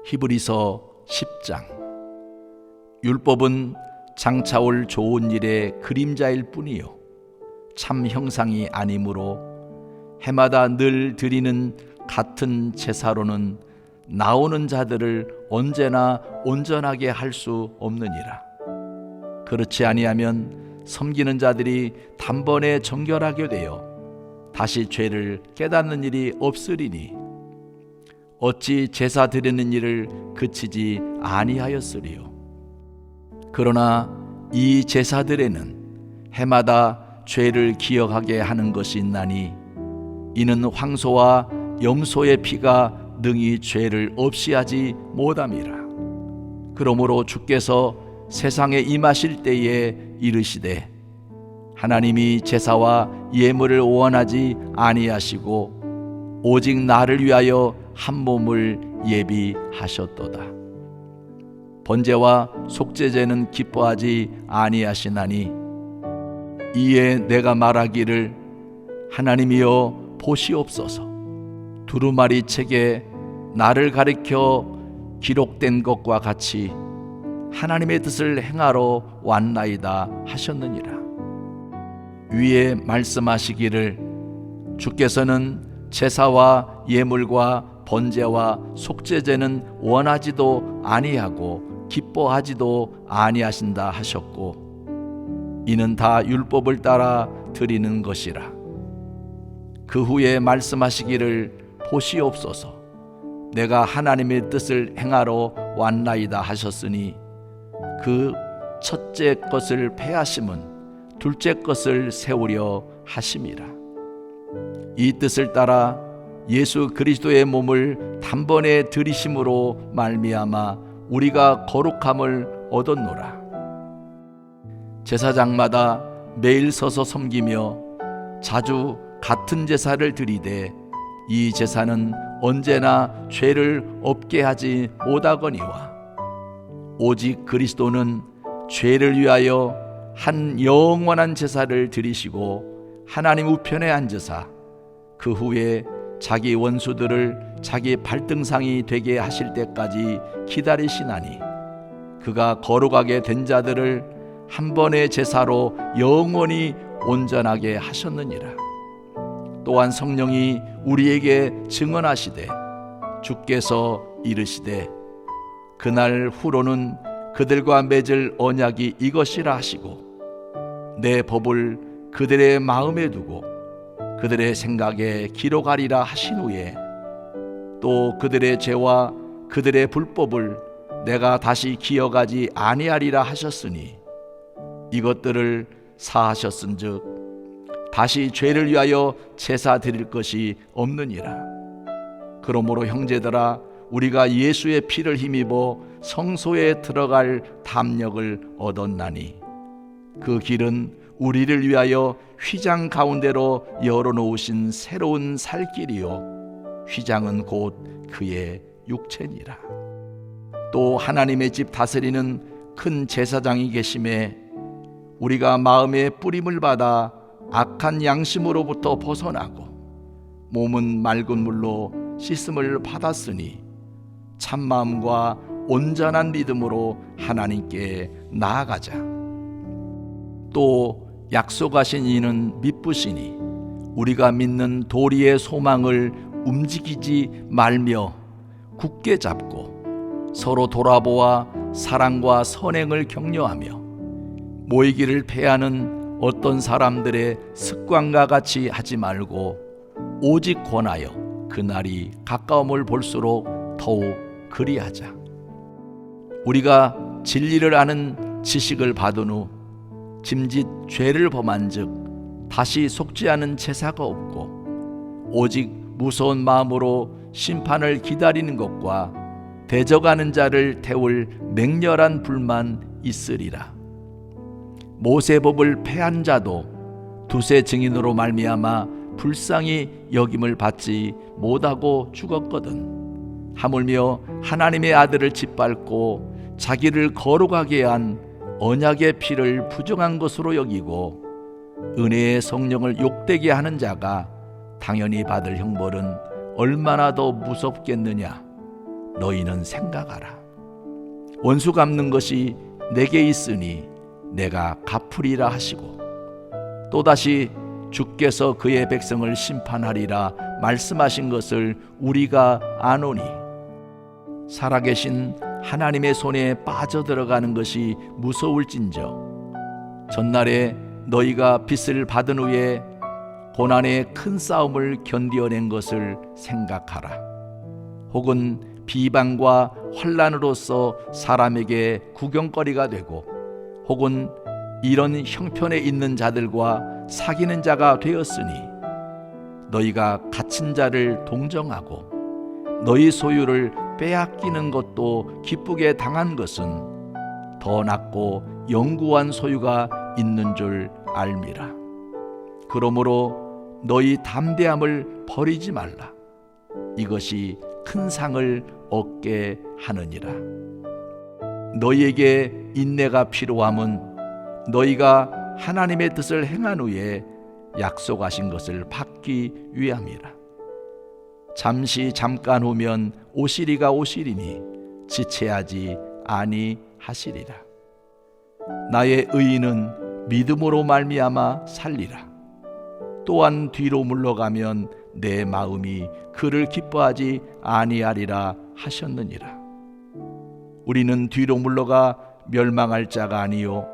히브리서 10장. 율법은 장차 올 좋은 일의 그림자일 뿐이요 참 형상이 아니므로 해마다 늘 드리는 같은 제사로는 나오는 자들을 언제나 온전하게 할 수 없느니라. 그렇지 아니하면 섬기는 자들이 단번에 정결하게 되어 다시 죄를 깨닫는 일이 없으리니 어찌 제사 드리는 일을 그치지 아니하였으리요. 그러나 이 제사들에는 해마다 죄를 기억하게 하는 것이 있나니 이는 황소와 염소의 피가 능히 죄를 없이 하지 못함이라. 그러므로 주께서 세상에 임하실 때에 이르시되 하나님이 제사와 예물을 원하지 아니하시고 오직 나를 위하여 한 몸을 예비하셨도다. 번제와 속죄제는 기뻐하지 아니하시나니 이에 내가 말하기를 하나님이여 보시옵소서. 두루마리 책에 나를 가리켜 기록된 것과 같이 하나님의 뜻을 행하러 왔나이다 하셨느니라. 위에 말씀하시기를 주께서는 제사와 예물과 번제와 속죄제는 원하지도 아니하고 기뻐하지도 아니하신다 하셨고 이는 다 율법을 따라 드리는 것이라. 그 후에 말씀하시기를 보시옵소서. 내가 하나님의 뜻을 행하러 왔나이다 하셨으니 그 첫째 것을 폐하심은 둘째 것을 세우려 하심이라. 이 뜻을 따라 예수 그리스도의 몸을 단번에 들이심으로 말미암아 우리가 거룩함을 얻었노라. 제사장마다 매일 서서 섬기며 자주 같은 제사를 드리되 이 제사는 언제나 죄를 없게 하지 못하거니와 오직 그리스도는 죄를 위하여 한 영원한 제사를 드리시고 하나님 우편에 앉으사 그 후에 자기 원수들을 자기 발등상이 되게 하실 때까지 기다리시나니 그가 거룩하게 된 자들을 한 번의 제사로 영원히 온전하게 하셨느니라. 또한 성령이 우리에게 증언하시되 주께서 이르시되 그날 후로는 그들과 맺을 언약이 이것이라 하시고 내 법을 그들의 마음에 두고 그들의 생각에 기록하리라 하신 후에 또 그들의 죄와 그들의 불법을 내가 다시 기억하지 아니하리라 하셨으니 이것들을 사하셨은즉 다시 죄를 위하여 제사 드릴 것이 없느니라. 그러므로 형제들아 우리가 예수의 피를 힘입어 성소에 들어갈 담력을 얻었나니 그 길은 우리를 위하여 휘장 가운데로 열어놓으신 새로운 살 길이요 휘장은 곧 그의 육체니라. 또 하나님의 집 다스리는 큰 제사장이 계심에 우리가 마음의 뿌림을 받아 악한 양심으로부터 벗어나고 몸은 맑은 물로 씻음을 받았으니 참마음과 온전한 믿음으로 하나님께 나아가자. 또 약속하신 이는 미쁘시니 우리가 믿는 도리의 소망을 움직이지 말며 굳게 잡고 서로 돌아보아 사랑과 선행을 격려하며 모이기를 패하는 어떤 사람들의 습관과 같이 하지 말고 오직 권하여 그날이 가까움을 볼수록 더욱 그리하자. 우리가 진리를 아는 지식을 받은 후 짐짓 죄를 범한 즉 다시 속지 않은 제사가 없고 오직 무서운 마음으로 심판을 기다리는 것과 대적하는 자를 태울 맹렬한 불만 있으리라. 모세법을 폐한 자도 두세 증인으로 말미암아 불쌍히 여김을 받지 못하고 죽었거든. 하물며 하나님의 아들을 짓밟고 자기를 거룩하게 한 언약의 피를 부정한 것으로 여기고 은혜의 성령을 욕되게 하는 자가 당연히 받을 형벌은 얼마나 더 무섭겠느냐. 너희는 생각하라. 원수 갚는 것이 내게 있으니 내가 갚으리라 하시고, 또다시 주께서 그의 백성을 심판하리라 말씀하신 것을 우리가 아노니, 살아계신 하나님의 손에 빠져들어가는 것이 무서울진저 전날에 너희가 빚을 받은 후에 고난의 큰 싸움을 견디어낸 것을 생각하라. 혹은 비방과 환난으로서 사람에게 구경거리가 되고, 혹은 이런 형편에 있는 자들과 사귀는 자가 되었으니, 너희가 갇힌 자를 동정하고 너희 소유를 빼앗기는 것도 기쁘게 당한 것은 더 낫고 영구한 소유가 있는 줄 알미라. 그러므로 너희 담대함을 버리지 말라. 이것이 큰 상을 얻게 하느니라. 너희에게 인내가 필요함은 너희가 하나님의 뜻을 행한 후에 약속하신 것을 받기 위함이라. 잠깐 후면 오시리가 오시리니 지체하지 아니하시리라. 나의 의인은 믿음으로 말미암아 살리라. 또한 뒤로 물러가면 내 마음이 그를 기뻐하지 아니하리라 하셨느니라. 우리는 뒤로 물러가 멸망할 자가 아니요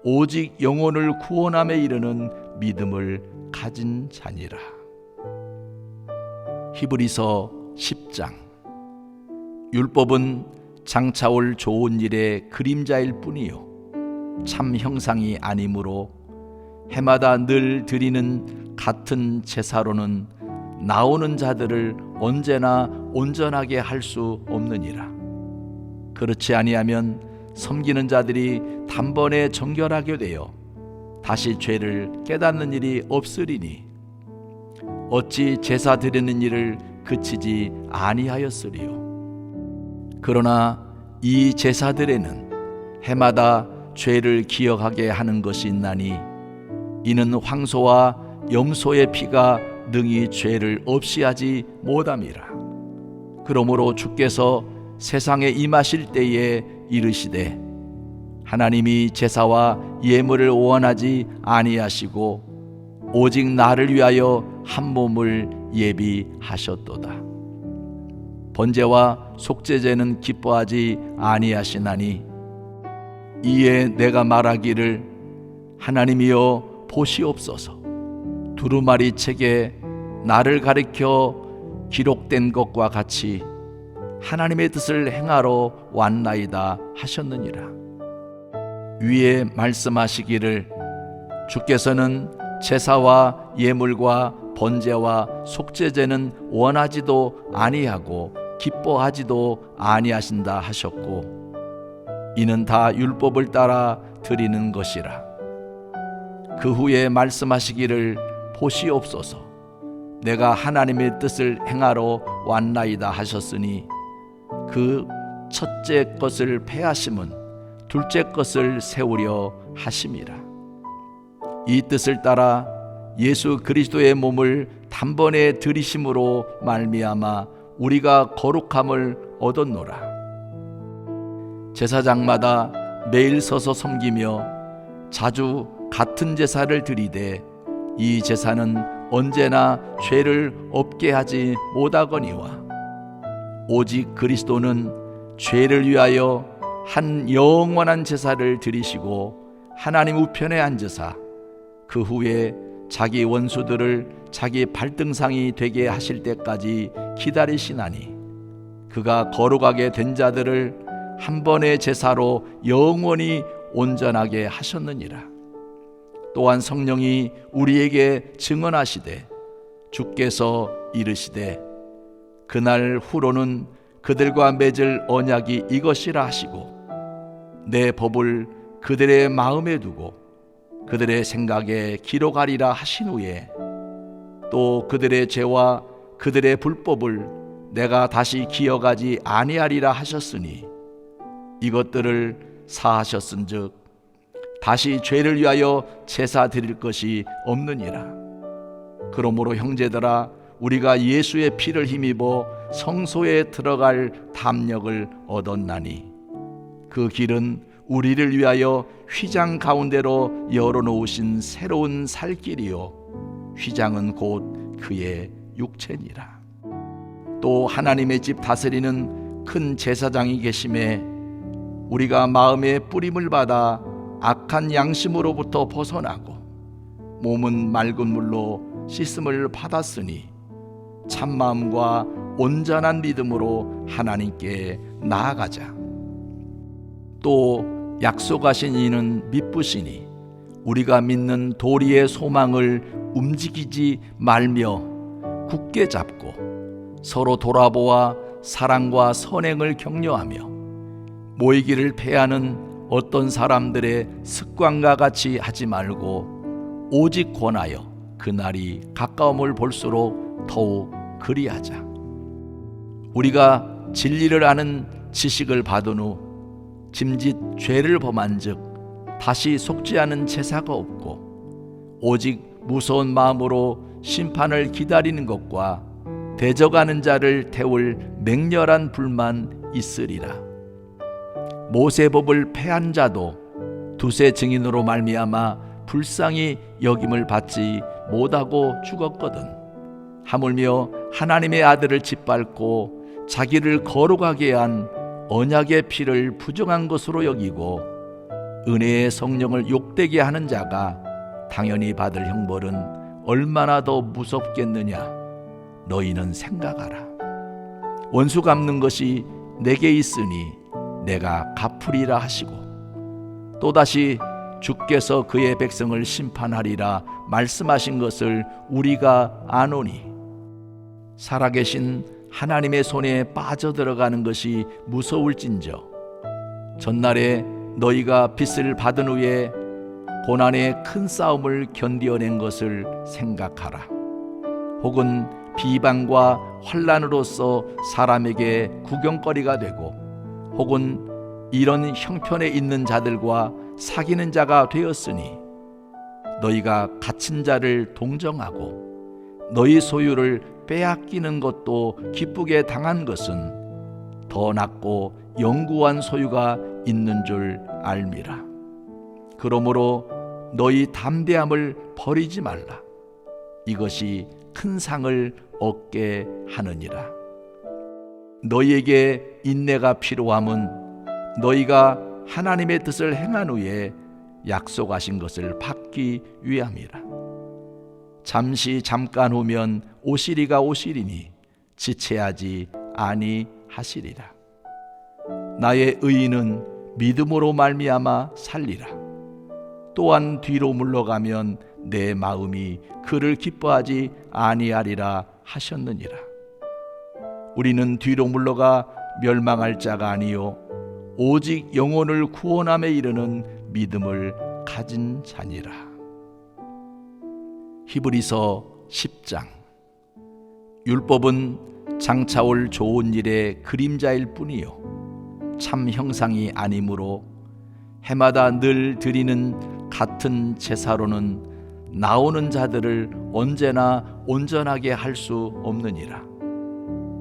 오직 영혼을 구원함에 이르는 믿음을 가진 자니라. 히브리서 10장. 율법은 장차올 좋은 일의 그림자일 뿐이요 참 형상이 아니므로 해마다 늘 드리는 같은 제사로는 나오는 자들을 언제나 온전하게 할 수 없느니라. 그렇지 아니하면 섬기는 자들이 단번에 정결하게 되어 다시 죄를 깨닫는 일이 없으리니, 어찌 제사 드리는 일을 그치지 아니하였으리요. 그러나 이 제사들에는 해마다 죄를 기억하게 하는 것이 있나니, 이는 황소와 염소의 피가 능히 죄를 없이 하지 못함이라. 그러므로 주께서 세상에 임하실 때에 이르시되, 하나님이 제사와 예물을 원하지 아니하시고 오직 나를 위하여 한 몸을 예비하셨도다. 번제와 속죄제는 기뻐하지 아니하시나니, 이에 내가 말하기를 하나님이여 보시옵소서. 두루마리 책에 나를 가리켜 기록된 것과 같이 하나님의 뜻을 행하러 왔나이다 하셨느니라. 위에 말씀하시기를 주께서는 제사와 예물과 번제와 속죄제는 원하지도 아니하고 기뻐하지도 아니하신다 하셨고, 이는 다 율법을 따라 드리는 것이라. 그 후에 말씀하시기를 보시옵소서. 내가 하나님의 뜻을 행하러 왔나이다 하셨으니, 그 첫째 것을 폐하심은 둘째 것을 세우려 하심이라. 이 뜻을 따라 예수 그리스도의 몸을 단번에 들이심으로 말미암아 우리가 거룩함을 얻었노라. 제사장마다 매일 서서 섬기며 자주 같은 제사를 드리되, 이 제사는 언제나 죄를 없게 하지 못하거니와, 오직 그리스도는 죄를 위하여 한 영원한 제사를 드리시고 하나님 우편에 앉으사 그 후에 자기 원수들을 자기 발등상이 되게 하실 때까지 기다리시나니, 그가 거룩하게 된 자들을 한 번의 제사로 영원히 온전하게 하셨느니라. 또한 성령이 우리에게 증언하시되, 주께서 이르시되 그날 후로는 그들과 맺을 언약이 이것이라 하시고, 내 법을 그들의 마음에 두고 그들의 생각에 기록하리라 하신 후에, 또 그들의 죄와 그들의 불법을 내가 다시 기억하지 아니하리라 하셨으니, 이것들을 사하셨은즉 다시 죄를 위하여 제사 드릴 것이 없느니라. 그러므로 형제들아, 우리가 예수의 피를 힘입어 성소에 들어갈 담력을 얻었나니 그 길은 우리를 위하여 휘장 가운데로 열어놓으신 새로운 살 길이요 휘장은 곧 그의 육체니라. 또 하나님의 집 다스리는 큰 제사장이 계심에 우리가 마음의 뿌림을 받아 악한 양심으로부터 벗어나고 몸은 맑은 물로 씻음을 받았으니 참마음과 온전한 믿음으로 하나님께 나아가자. 또 약속하신 이는 미쁘시니 우리가 믿는 도리의 소망을 움직이지 말며 굳게 잡고 서로 돌아보아 사랑과 선행을 격려하며 모이기를 패하는 어떤 사람들의 습관과 같이 하지 말고 오직 권하여 그날이 가까움을 볼수록 더욱 그리하자. 우리가 진리를 아는 지식을 받은 후 짐짓 죄를 범한 즉 다시 속지 않은 제사가 없고 오직 무서운 마음으로 심판을 기다리는 것과 대적하는 자를 태울 맹렬한 불만 있으리라. 모세법을 폐한 자도 두세 증인으로 말미암아 불쌍히 여김을 받지 못하고 죽었거든. 하물며 하나님의 아들을 짓밟고 자기를 거룩하게 한 언약의 피를 부정한 것으로 여기고 은혜의 성령을 욕되게 하는 자가 당연히 받을 형벌은 얼마나 더 무섭겠느냐. 너희는 생각하라. 원수 갚는 것이 내게 있으니 내가 갚으리라 하시고 또다시 주께서 그의 백성을 심판하리라 말씀하신 것을 우리가 아노니 살아계신 하나님의 손에 빠져들어가는 것이 무서울진저 전날에 너희가 빚을 받은 후에 고난의 큰 싸움을 견디어낸 것을 생각하라. 혹은 비방과 환난으로서 사람에게 구경거리가 되고 혹은 이런 형편에 있는 자들과 사귀는 자가 되었으니 너희가 갇힌 자를 동정하고 너희 소유를 빼앗기는 것도 기쁘게 당한 것은 더 낫고 영구한 소유가 있는 줄 알미라. 그러므로 너희 담대함을 버리지 말라. 이것이 큰 상을 얻게 하느니라. 너희에게 인내가 필요함은 너희가 하나님의 뜻을 행한 후에 약속하신 것을 받기 위함이라. 잠깐 후면 오시리가 오시리니 지체하지 아니하시리라. 나의 의인은 믿음으로 말미암아 살리라. 또한 뒤로 물러가면 내 마음이 그를 기뻐하지 아니하리라 하셨느니라. 우리는 뒤로 물러가 멸망할 자가 아니요 오직 영혼을 구원함에 이르는 믿음을 가진 자니라. 히브리서 10장. 율법은 장차올 좋은 일의 그림자일 뿐이요 참 형상이 아니므로 해마다 늘 드리는 같은 제사로는 나오는 자들을 언제나 온전하게 할 수 없느니라.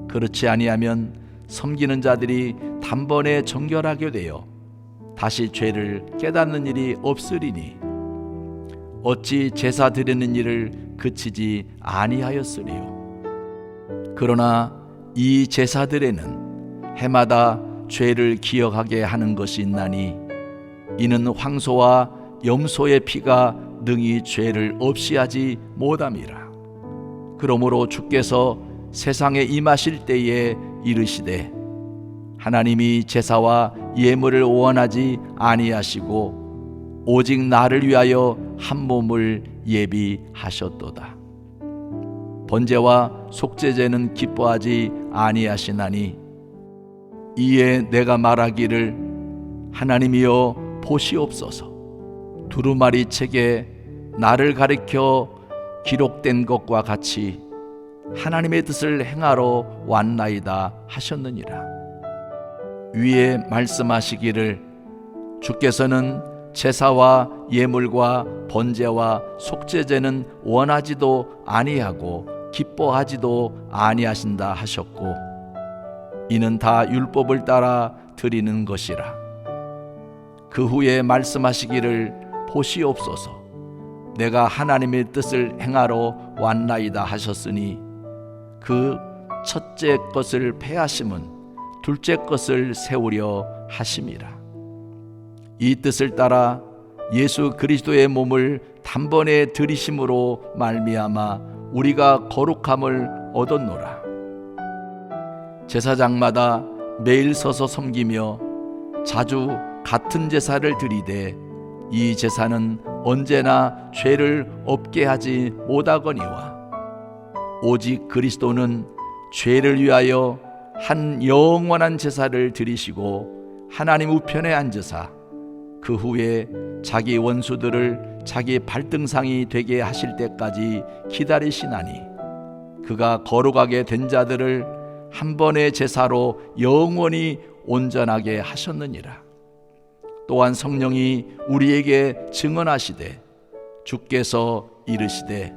그렇지 아니하면 섬기는 자들이 단번에 정결하게 되어 다시 죄를 깨닫는 일이 없으리니 어찌 제사 드리는 일을 그치지 아니하였으리요. 그러나 이 제사들에는 해마다 죄를 기억하게 하는 것이 있나니 이는 황소와 염소의 피가 능히 죄를 없이 하지 못함이라. 그러므로 주께서 세상에 임하실 때에 이르시되 하나님이 제사와 예물을 원하지 아니하시고 오직 나를 위하여 한 몸을 예비하셨도다. 번제와 속죄제는 기뻐하지 아니하시나니 이에 내가 말하기를 하나님이여 보시옵소서. 두루마리 책에 나를 가리켜 기록된 것과 같이 하나님의 뜻을 행하러 왔나이다 하셨느니라. 위에 말씀하시기를 주께서는 제사와 예물과 번제와 속죄제는 원하지도 아니하고 기뻐하지도 아니하신다 하셨고, 이는 다 율법을 따라 드리는 것이라. 그 후에 말씀하시기를 보시옵소서, 내가 하나님의 뜻을 행하러 왔나이다 하셨으니, 그 첫째 것을 폐하심은 둘째 것을 세우려 하심이라. 이 뜻을 따라 예수 그리스도의 몸을 단번에 들이심으로 말미암아 우리가 거룩함을 얻었노라. 제사장마다 매일 서서 섬기며 자주 같은 제사를 드리되, 이 제사는 언제나 죄를 없게 하지 못하거니와, 오직 그리스도는 죄를 위하여 한 영원한 제사를 드리시고 하나님 우편에 앉으사 그 후에 자기 원수들을 자기 발등상이 되게 하실 때까지 기다리시나니, 그가 거룩하게 된 자들을 한 번의 제사로 영원히 온전하게 하셨느니라. 또한 성령이 우리에게 증언하시되, 주께서 이르시되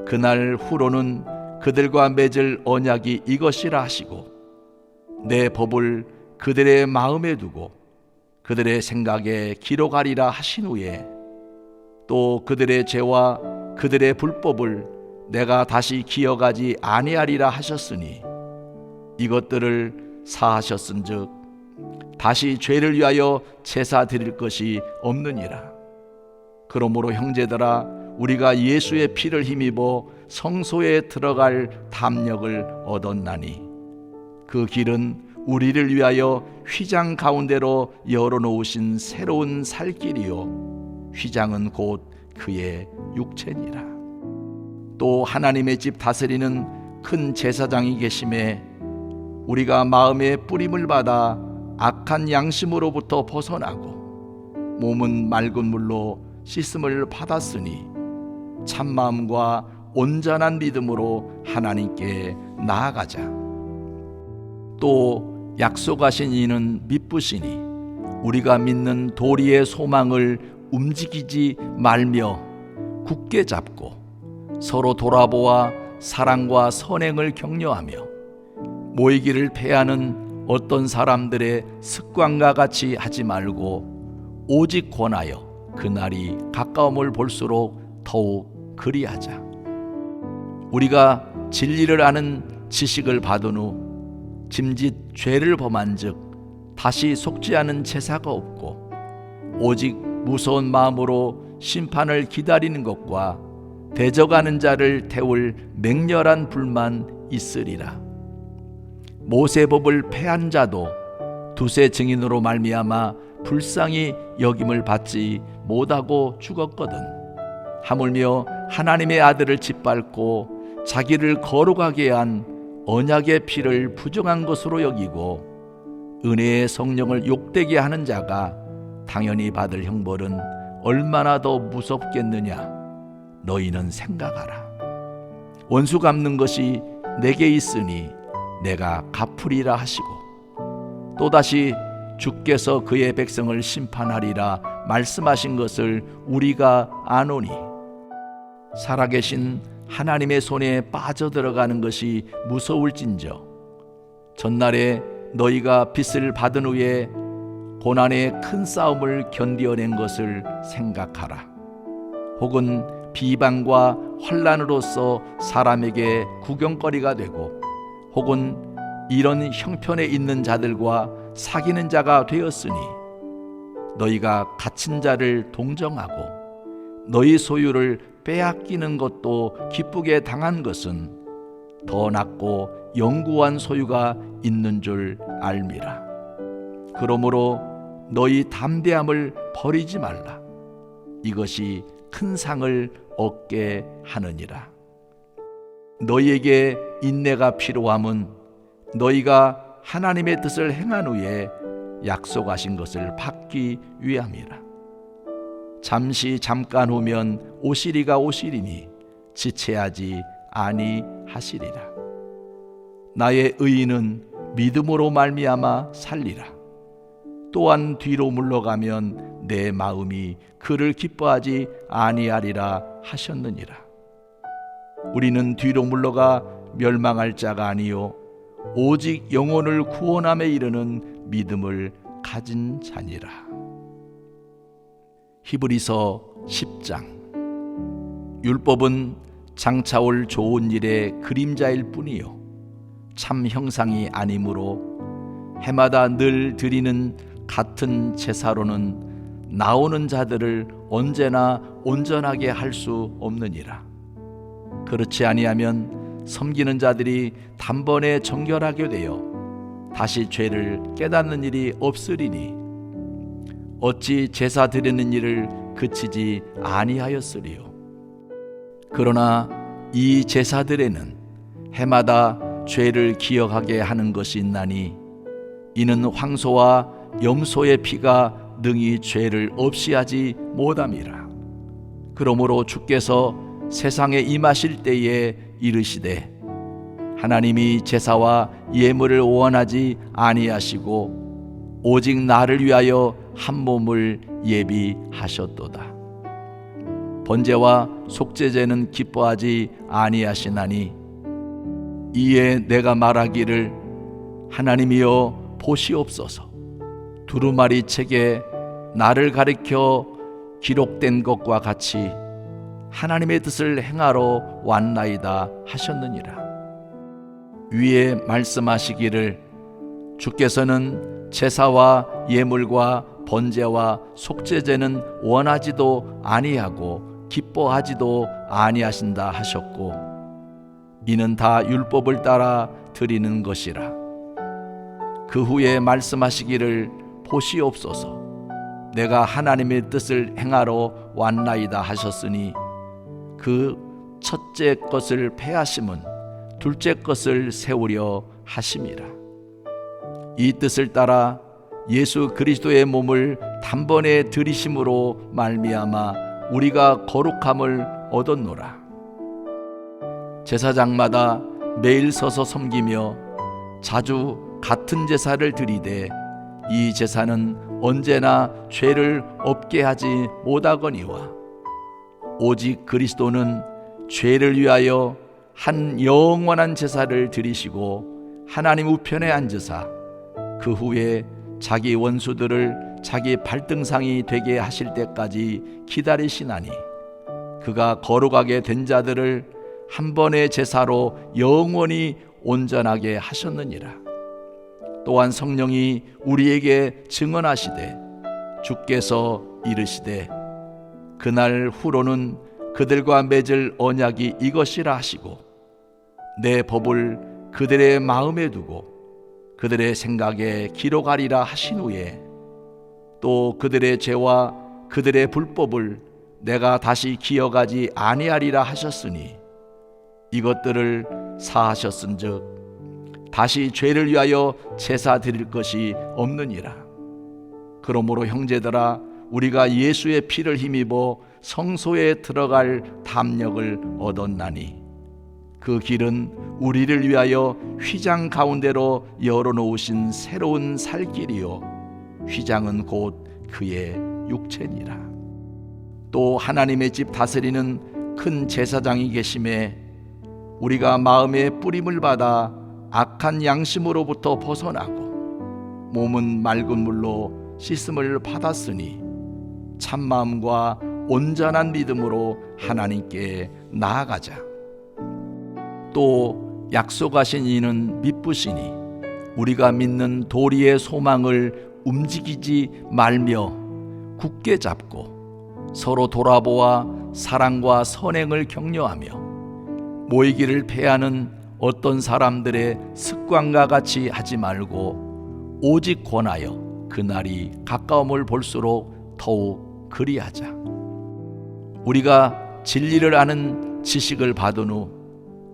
그날 후로는 그들과 맺을 언약이 이것이라 하시고, 내 법을 그들의 마음에 두고 그들의 생각에 기록하리라 하신 후에, 또 그들의 죄와 그들의 불법을 내가 다시 기억하지 아니하리라 하셨으니, 이것들을 사하셨은즉 다시 죄를 위하여 제사 드릴 것이 없느니라. 그러므로 형제들아, 우리가 예수의 피를 힘입어 성소에 들어갈 담력을 얻었나니, 그 길은 우리를 위하여 휘장 가운데로 열어놓으신 새로운 살 길이요, 휘장은 곧 그의 육체니라. 또 하나님의 집 다스리는 큰 제사장이 계심에, 우리가 마음의 뿌림을 받아 악한 양심으로부터 벗어나고 몸은 맑은 물로 씻음을 받았으니, 참마음과 온전한 믿음으로 하나님께 나아가자. 또 약속하신 이는 미쁘시니, 우리가 믿는 도리의 소망을 움직이지 말며 굳게 잡고 서로 돌아보아 사랑과 선행을 격려하며, 모이기를 패하는 어떤 사람들의 습관과 같이 하지 말고 오직 권하여 그날이 가까움을 볼수록 더욱 그리하자. 우리가 진리를 아는 지식을 받은 후 짐짓 죄를 범한즉 다시 속지 않은 제사가 없고, 오직 무서운 마음으로 심판을 기다리는 것과 대적하는 자를 태울 맹렬한 불만 있으리라. 모세법을 폐한 자도 두세 증인으로 말미암아 불쌍히 여김을 받지 못하고 죽었거든. 하물며 하나님의 아들을 짓밟고 자기를 거룩하게 한 언약의 피를 부정한 것으로 여기고 은혜의 성령을 욕되게 하는 자가 당연히 받을 형벌은 얼마나 더 무섭겠느냐, 너희는 생각하라. 원수 갚는 것이 내게 있으니 내가 갚으리라 하시고, 또다시 주께서 그의 백성을 심판하리라 말씀하신 것을 우리가 아노니, 살아계신 하나님의 손에 빠져들어가는 것이 무서울진저, 전날에 너희가 빚을 받은 후에 고난의 큰 싸움을 견디어낸 것을 생각하라. 혹은 비방과 환난으로서 사람에게 구경거리가 되고, 혹은 이런 형편에 있는 자들과 사귀는 자가 되었으니, 너희가 갇힌 자를 동정하고 너희 소유를 빼앗기는 것도 기쁘게 당한 것은 더 낫고 영구한 소유가 있는 줄 알미라. 그러므로 너희 담대함을 버리지 말라. 이것이 큰 상을 얻게 하느니라. 너희에게 인내가 필요함은 너희가 하나님의 뜻을 행한 후에 약속하신 것을 받기 위함이라. 잠시 잠깐 후면 오시리가 오시리니 지체하지 아니하시리라. 나의 의인은 믿음으로 말미암아 살리라. 또한 뒤로 물러가면 내 마음이 그를 기뻐하지 아니하리라 하셨느니라. 우리는 뒤로 물러가 멸망할 자가 아니요 오직 영혼을 구원함에 이르는 믿음을 가진 자니라. 히브리서 10장. 율법은 장차 올 좋은 일의 그림자일 뿐이요 참 형상이 아니므로 해마다 늘 드리는 같은 제사로는 나오는 자들을 언제나 온전하게 할 수 없느니라. 그렇지 아니하면 섬기는 자들이 단번에 정결하게 되어 다시 죄를 깨닫는 일이 없으리니 어찌 제사 드리는 일을 그치지 아니하였으리요. 그러나 이 제사들에는 해마다 죄를 기억하게 하는 것이 있나니 이는 황소와 염소의 피가 능히 죄를 없이 하지 못함이라. 그러므로 주께서 세상에 임하실 때에 이르시되 하나님이 제사와 예물을 원하지 아니하시고 오직 나를 위하여 한 몸을 예비하셨도다. 번제와 속죄제는 기뻐하지 아니하시나니 이에 내가 말하기를 하나님이여 보시옵소서. 두루마리 책에 나를 가리켜 기록된 것과 같이 하나님의 뜻을 행하러 왔나이다 하셨느니라. 위에 말씀하시기를 주께서는 제사와 예물과 번제와 속죄제는 원하지도 아니하고 기뻐하지도 아니하신다 하셨고 이는 다 율법을 따라 드리는 것이라. 그 후에 말씀하시기를 보시옵소서. 내가 하나님의 뜻을 행하러 왔나이다 하셨으니 그 첫째 것을 폐하심은 둘째 것을 세우려 하심이라. 이 뜻을 따라 예수 그리스도의 몸을 단번에 들이심으로 말미암아 우리가 거룩함을 얻었노라. 제사장마다 매일 서서 섬기며 자주 같은 제사를 드리되 이 제사는 언제나 죄를 없게 하지 못하거니와 오직 그리스도는 죄를 위하여 한 영원한 제사를 드리시고 하나님 우편에 앉으사 그 후에 자기 원수들을 자기 발등상이 되게 하실 때까지 기다리시나니 그가 거룩하게 된 자들을 한 번의 제사로 영원히 온전하게 하셨느니라. 또한 성령이 우리에게 증언하시되 주께서 이르시되 그날 후로는 그들과 맺을 언약이 이것이라 하시고 내 법을 그들의 마음에 두고 그들의 생각에 기록하리라 하신 후에 또 그들의 죄와 그들의 불법을 내가 다시 기억하지 아니하리라 하셨으니 이것들을 사하셨은즉 다시 죄를 위하여 제사 드릴 것이 없느니라. 그러므로 형제들아 우리가 예수의 피를 힘입어 성소에 들어갈 담력을 얻었나니 그 길은 우리를 위하여 휘장 가운데로 열어놓으신 새로운 살 길이요 휘장은 곧 그의 육체니라. 또 하나님의 집 다스리는 큰 제사장이 계심에 우리가 마음의 뿌림을 받아 악한 양심으로부터 벗어나고 몸은 맑은 물로 씻음을 받았으니 참마음과 온전한 믿음으로 하나님께 나아가자. 또 약속하신 이는 미쁘시니 우리가 믿는 도리의 소망을 움직이지 말며 굳게 잡고 서로 돌아보아 사랑과 선행을 격려하며 모이기를 패하는 어떤 사람들의 습관과 같이 하지 말고 오직 권하여 그날이 가까움을 볼수록 더욱 그리하자. 우리가 진리를 아는 지식을 받은 후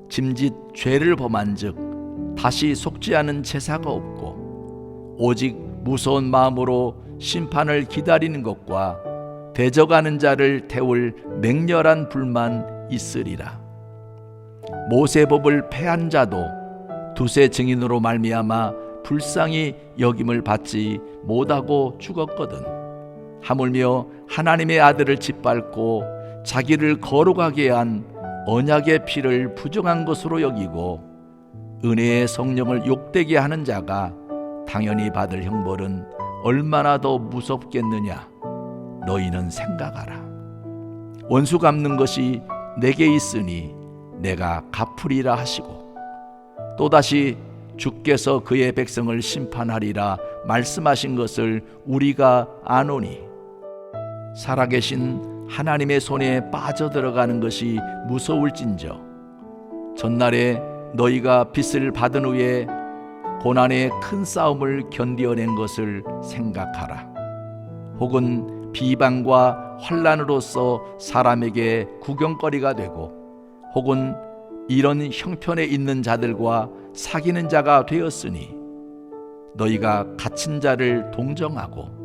짐짓 죄를 범한즉 다시 속지 않은 제사가 없고 오직 무서운 마음으로 심판을 기다리는 것과 대적하는 자를 태울 맹렬한 불만 있으리라. 모세법을 폐한 자도 두세 증인으로 말미암아 불쌍히 여김을 받지 못하고 죽었거든. 하물며 하나님의 아들을 짓밟고 자기를 거룩하게 한 언약의 피를 부정한 것으로 여기고 은혜의 성령을 욕되게 하는 자가 당연히 받을 형벌은 얼마나 더 무섭겠느냐 너희는 생각하라. 원수 갚는 것이 내게 있으니 내가 갚으리라 하시고 또다시 주께서 그의 백성을 심판하리라 말씀하신 것을 우리가 아노니 살아계신 하나님의 손에 빠져들어가는 것이 무서울진저 전날에 너희가 빚을 받은 후에 고난의 큰 싸움을 견디어낸 것을 생각하라. 혹은 비방과 환난으로서 사람에게 구경거리가 되고 혹은 이런 형편에 있는 자들과 사귀는 자가 되었으니 너희가 갇힌 자를 동정하고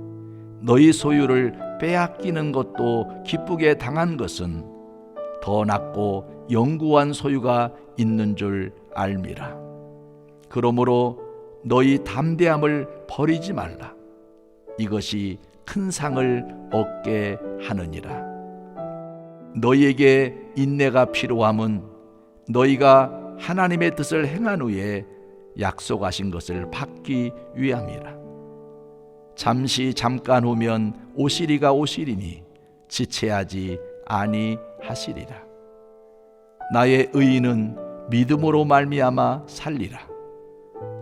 너희 소유를 빼앗기는 것도 기쁘게 당한 것은 더 낫고 영구한 소유가 있는 줄 알미라. 그러므로 너희 담대함을 버리지 말라. 이것이 큰 상을 얻게 하느니라. 너희에게 인내가 필요함은 너희가 하나님의 뜻을 행한 후에 약속하신 것을 받기 위함이라. 잠깐 후면 오시리가 오시리니 지체하지 아니하시리라. 나의 의인은 믿음으로 말미암아 살리라.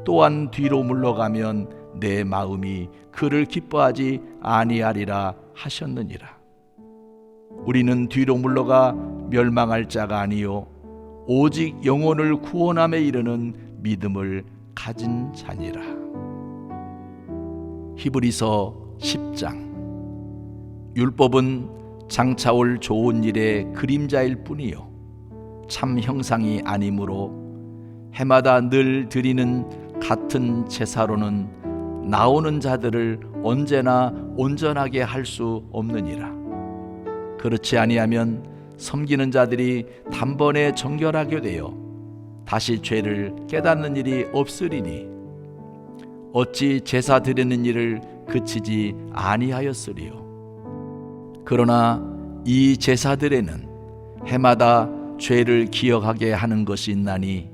또한 뒤로 물러가면 내 마음이 그를 기뻐하지 아니하리라 하셨느니라. 우리는 뒤로 물러가 멸망할 자가 아니요 오직 영혼을 구원함에 이르는 믿음을 가진 자니라. 히브리서 10장. 율법은 장차올 좋은 일의 그림자일 뿐이요 참 형상이 아니므로 해마다 늘 드리는 같은 제사로는 나오는 자들을 언제나 온전하게 할 수 없느니라. 그렇지 아니하면 섬기는 자들이 단번에 정결하게 되어 다시 죄를 깨닫는 일이 없으리니 어찌 제사 드리는 일을 그치지 아니하였으리요. 그러나 이 제사들에는 해마다 죄를 기억하게 하는 것이 있나니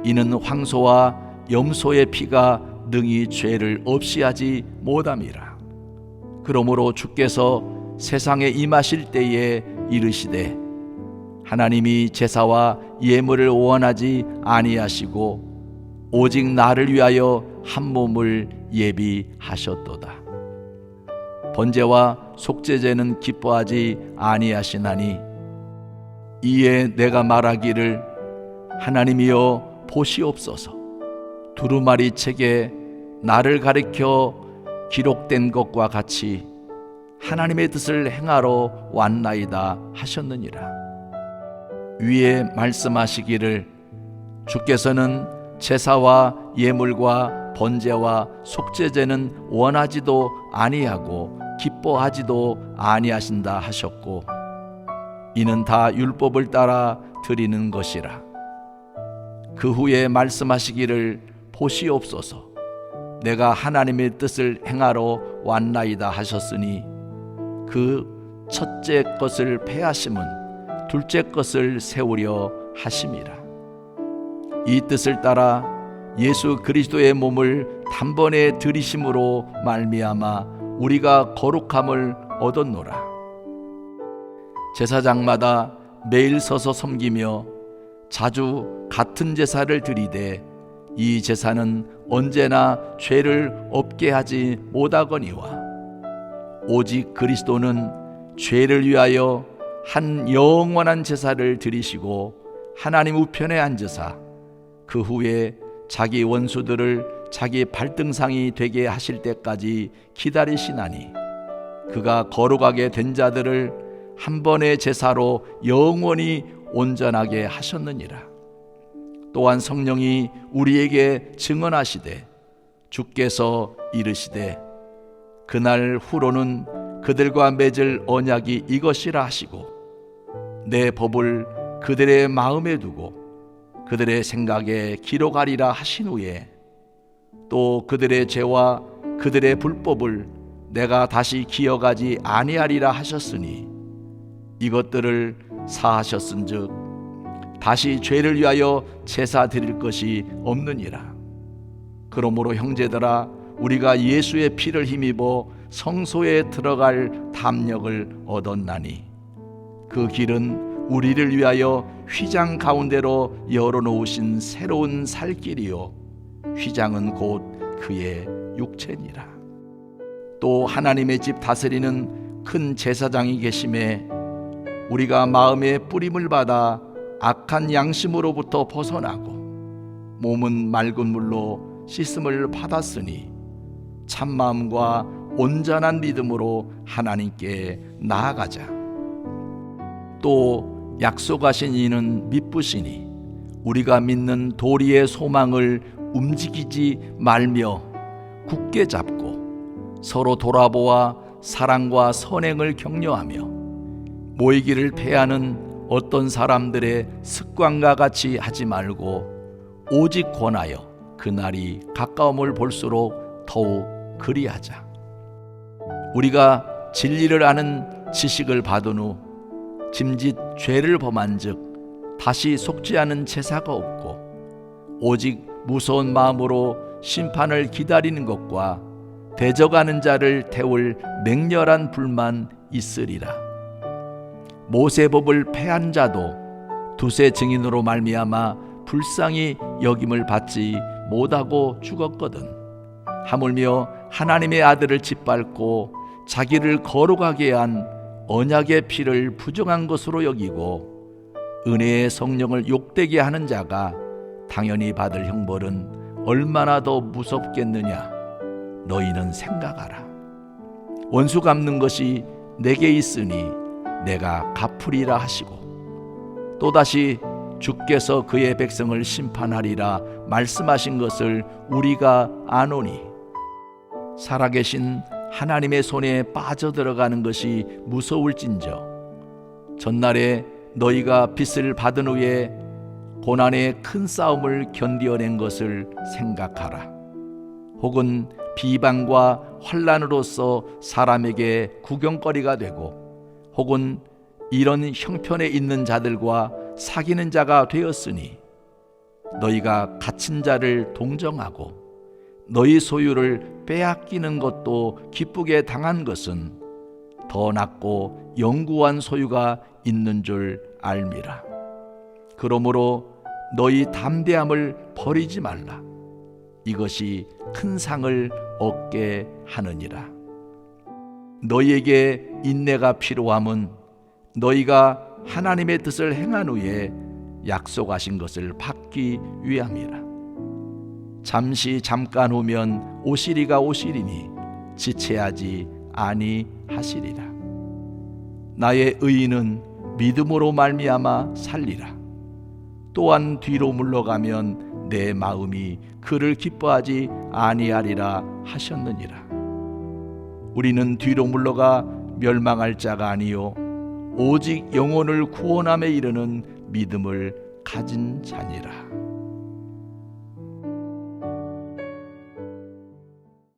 이는 황소와 염소의 피가 능히 죄를 없이 하지 못함이라. 그러므로 주께서 세상에 임하실 때에 이르시되 하나님이 제사와 예물을 원하지 아니하시고 오직 나를 위하여 한 몸을 예비하셨도다. 번제와 속죄제는 기뻐하지 아니하시나니 이에 내가 말하기를 하나님이여 보시옵소서. 두루마리 책에 나를 가리켜 기록된 것과 같이 하나님의 뜻을 행하러 왔나이다 하셨느니라. 위에 말씀하시기를 주께서는 제사와 예물과 번제와 속죄제는 원하지도 아니하고 기뻐하지도 아니하신다 하셨고 이는 다 율법을 따라 드리는 것이라. 그 후에 말씀하시기를 보시옵소서. 내가 하나님의 뜻을 행하러 왔나이다 하셨으니 그 첫째 것을 폐하심은 둘째 것을 세우려 하심이라. 이 뜻을 따라 예수 그리스도의 몸을 단번에 들이심으로 말미암아 우리가 거룩함을 얻었노라. 제사장마다 매일 서서 섬기며 자주 같은 제사를 드리되 이 제사는 언제나 죄를 없게 하지 못하거니와 오직 그리스도는 죄를 위하여 한 영원한 제사를 드리시고 하나님 우편에 앉으사 그 후에 자기 원수들을 자기 발등상이 되게 하실 때까지 기다리시나니 그가 거룩하게 된 자들을 한 번의 제사로 영원히 온전하게 하셨느니라. 또한 성령이 우리에게 증언하시되 주께서 이르시되 그날 후로는 그들과 맺을 언약이 이것이라 하시고 내 법을 그들의 마음에 두고 그들의 생각에 기록하리라 하신 후에 또 그들의 죄와 그들의 불법을 내가 다시 기억하지 아니하리라 하셨으니 이것들을 사하셨은즉 다시 죄를 위하여 제사 드릴 것이 없느니라. 그러므로 형제들아, 우리가 예수의 피를 힘입어 성소에 들어갈 담력을 얻었나니 그 길은 우리를 위하여 휘장 가운데로 열어놓으신 새로운 살 길이요 휘장은 곧 그의 육체니라. 또 하나님의 집 다스리는 큰 제사장이 계심에 우리가 마음의 뿌림을 받아 악한 양심으로부터 벗어나고 몸은 맑은 물로 씻음을 받았으니 참마음과 온전한 믿음으로 하나님께 나아가자. 또 약속하신 이는 미쁘시니 우리가 믿는 도리의 소망을 움직이지 말며 굳게 잡고 서로 돌아보아 사랑과 선행을 격려하며 모이기를 패하는 어떤 사람들의 습관과 같이 하지 말고 오직 권하여 그날이 가까움을 볼수록 더욱 그리하자. 우리가 진리를 아는 지식을 받은 후 짐짓 죄를 범한 즉 다시 속지 않은 제사가 없고 오직 무서운 마음으로 심판을 기다리는 것과 대적하는 자를 태울 맹렬한 불만 있으리라. 모세법을 폐한 자도 두세 증인으로 말미암아 불쌍히 여김을 받지 못하고 죽었거든. 하물며 하나님의 아들을 짓밟고 자기를 거룩하게 한 언약의 피를 부정한 것으로 여기고 은혜의 성령을 욕되게 하는 자가 당연히 받을 형벌은 얼마나 더 무섭겠느냐. 너희는 생각하라. 원수 갚는 것이 내게 있으니 내가 갚으리라 하시고 또다시 주께서 그의 백성을 심판하리라 말씀하신 것을 우리가 아노니 살아계신 하나님의 손에 빠져들어가는 것이 무서울진저 전날에 너희가 빚을 받은 후에 고난의 큰 싸움을 견디어낸 것을 생각하라. 혹은 비방과 환난으로서 사람에게 구경거리가 되고 혹은 이런 형편에 있는 자들과 사귀는 자가 되었으니 너희가 갇힌 자를 동정하고 너희 소유를 빼앗기는 것도 기쁘게 당한 것은 더 낫고 영구한 소유가 있는 줄 알미라. 그러므로 너희 담대함을 버리지 말라. 이것이 큰 상을 얻게 하느니라. 너희에게 인내가 필요함은 너희가 하나님의 뜻을 행한 후에 약속하신 것을 받기 위함이라. 잠깐 후면 오시리가 오시리니 지체하지 아니하시리라. 나의 의인은 믿음으로 말미암아 살리라. 또한 뒤로 물러가면 내 마음이 그를 기뻐하지 아니하리라 하셨느니라. 우리는 뒤로 물러가 멸망할 자가 아니요 오직 영혼을 구원함에 이르는 믿음을 가진 자니라.